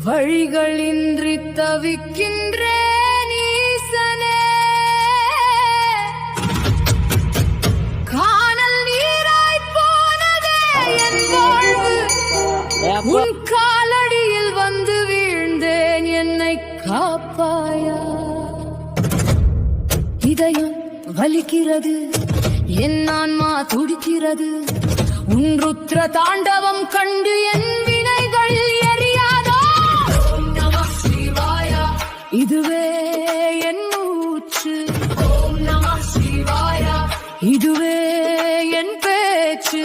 வழிகளின்றி தவிக்கின்றேன் ஈசனே. காணல் நீராய் போனதே என் வாழ்வு, உன் காலடியில் வந்து வீழ்ந்தேன், என்னை காப்பாயா. இதயம் வலிக்கிறது, என் ஆன்மா துடிக்கிறது, உன் ருத்ர தாண்டவம் கண்டு என் வினைகள் எரியாதோ. ஓம் நம சிவாயா, இதுவே என் மூச்சு. ஓம் நம சிவாயா, இதுவே என் பேச்சு.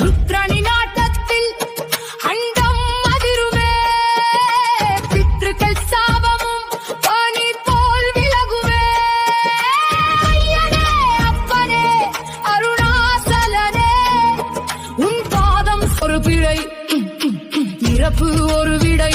ருத்ரனி நாட்டத்தில் அண்டம் அதிருமே, பித்ருக்கள் சாபமும் பனி போல் விலகுமே. ஐயனே அப்பனே அருணாசலனே, உன் பாதம் ஒரு பிழை, பிறப்பு ஒரு விடை.